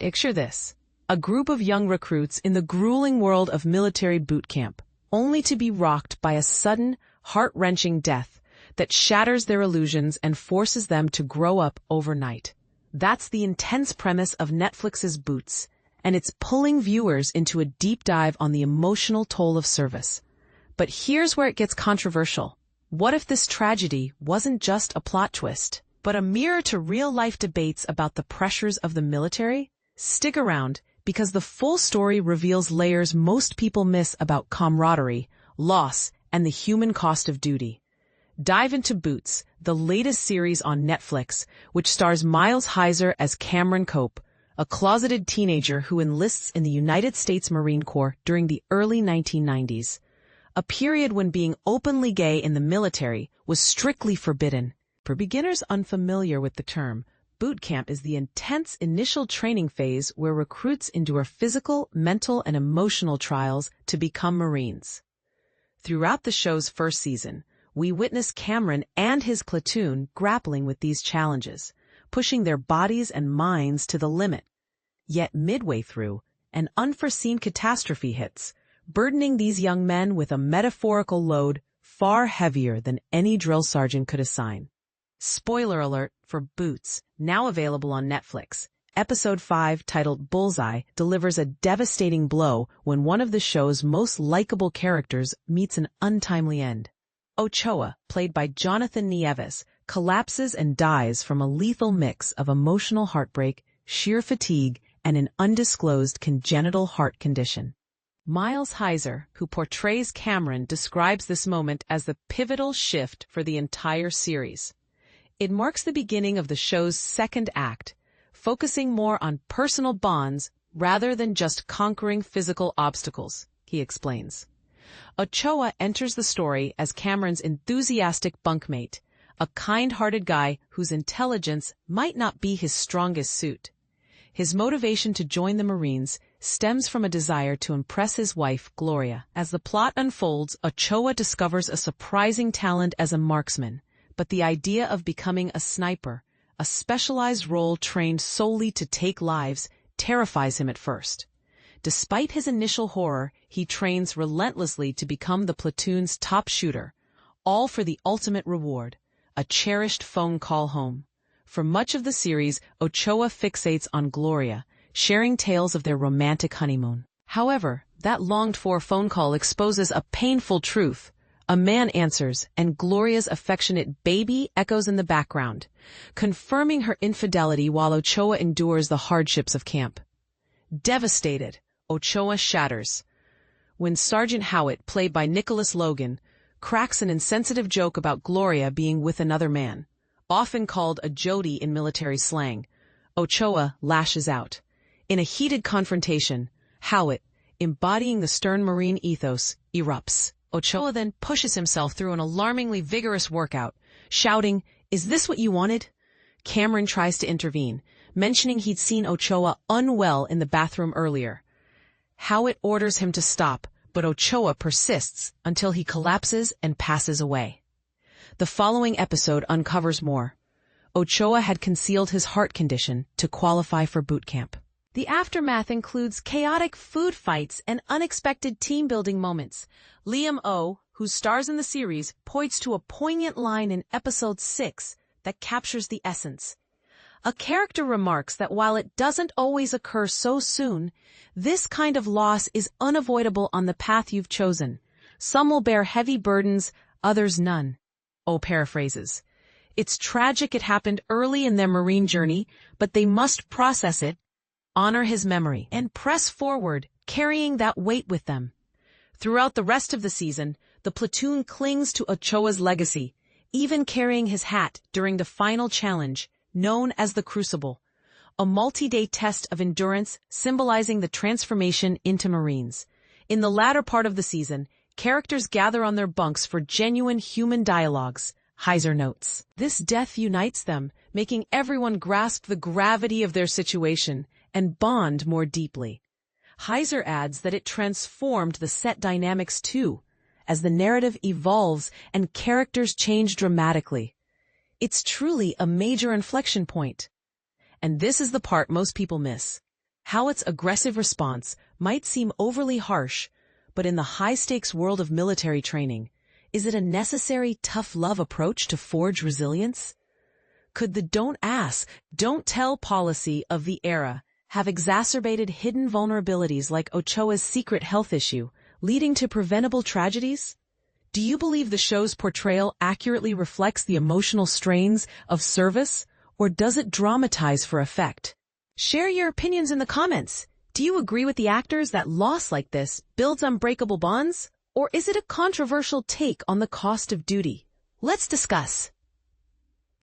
Picture this. A group of young recruits in the grueling world of military boot camp, only to be rocked by a sudden, heart-wrenching death that shatters their illusions and forces them to grow up overnight. That's the intense premise of Netflix's Boots, and it's pulling viewers into a deep dive on the emotional toll of service. But here's where it gets controversial. What if this tragedy wasn't just a plot twist, but a mirror to real-life debates about the pressures of the military? Stick around, because the full story reveals layers most people miss about camaraderie, loss, and the human cost of duty. Dive into Boots, the latest series on Netflix, which stars Miles Heizer as Cameron Cope, a closeted teenager who enlists in the United States Marine Corps during the early 1990s, a period when being openly gay in the military was strictly forbidden. For beginners unfamiliar with the term, boot camp is the intense initial training phase where recruits endure physical, mental, and emotional trials to become Marines. Throughout the show's first season, we witness Cameron and his platoon grappling with these challenges, pushing their bodies and minds to the limit. Yet midway through, an unforeseen catastrophe hits, burdening these young men with a metaphorical load far heavier than any drill sergeant could assign. Spoiler alert for Boots, now available on Netflix. Episode 5, titled Bullseye, delivers a devastating blow when one of the show's most likable characters meets an untimely end. Ochoa, played by Jonathan Nieves, collapses and dies from a lethal mix of emotional heartbreak, sheer fatigue, and an undisclosed congenital heart condition. Miles Heizer, who portrays Cameron, describes this moment as the pivotal shift for the entire series. It marks the beginning of the show's second act, focusing more on personal bonds rather than just conquering physical obstacles, he explains. Ochoa enters the story as Cameron's enthusiastic bunkmate, a kind-hearted guy whose intelligence might not be his strongest suit. His motivation to join the Marines stems from a desire to impress his wife, Gloria. As the plot unfolds, Ochoa discovers a surprising talent as a marksman, but the idea of becoming a sniper, a specialized role trained solely to take lives, terrifies him at first. Despite his initial horror, he trains relentlessly to become the platoon's top shooter, all for the ultimate reward, a cherished phone call home. For much of the series, Ochoa fixates on Gloria, sharing tales of their romantic honeymoon. However, that longed-for phone call exposes a painful truth. A man answers, and Gloria's affectionate baby echoes in the background, confirming her infidelity while Ochoa endures the hardships of camp. Devastated, Ochoa shatters. When Sergeant Howitt, played by Nicholas Logan, cracks an insensitive joke about Gloria being with another man, often called a Jody in military slang, Ochoa lashes out. In a heated confrontation, Howitt, embodying the stern Marine ethos, erupts. Ochoa then pushes himself through an alarmingly vigorous workout, shouting, "Is this what you wanted?" Cameron tries to intervene, mentioning he'd seen Ochoa unwell in the bathroom earlier. Howitt orders him to stop, but Ochoa persists until he collapses and passes away. The following episode uncovers more. Ochoa had concealed his heart condition to qualify for boot camp. The aftermath includes chaotic food fights and unexpected team-building moments. Liam Oh, who stars in the series, points to a poignant line in episode 6 that captures the essence. A character remarks that while it doesn't always occur so soon, this kind of loss is unavoidable on the path you've chosen. Some will bear heavy burdens, others none. Oh paraphrases. It's tragic it happened early in their Marine journey, but they must process it, honor his memory, and press forward, carrying that weight with them. Throughout the rest of the season, the platoon clings to Ochoa's legacy, even carrying his hat during the final challenge, known as the Crucible, a multi-day test of endurance symbolizing the transformation into Marines. In the latter part of the season, characters gather on their bunks for genuine human dialogues, Heizer notes. This death unites them, making everyone grasp the gravity of their situation and bond more deeply. Heizer adds that it transformed the set dynamics too, as the narrative evolves and characters change dramatically. It's truly a major inflection point. And this is the part most people miss. how its aggressive response might seem overly harsh, but in the high-stakes world of military training, is it a necessary tough love approach to forge resilience? Could the don't ask, don't tell policy of the era have exacerbated hidden vulnerabilities like Ochoa's secret health issue, leading to preventable tragedies? Do you believe the show's portrayal accurately reflects the emotional strains of service, or does it dramatize for effect? Share your opinions in the comments. Do you agree with the actors that loss like this builds unbreakable bonds? Or is it a controversial take on the cost of duty? Let's discuss.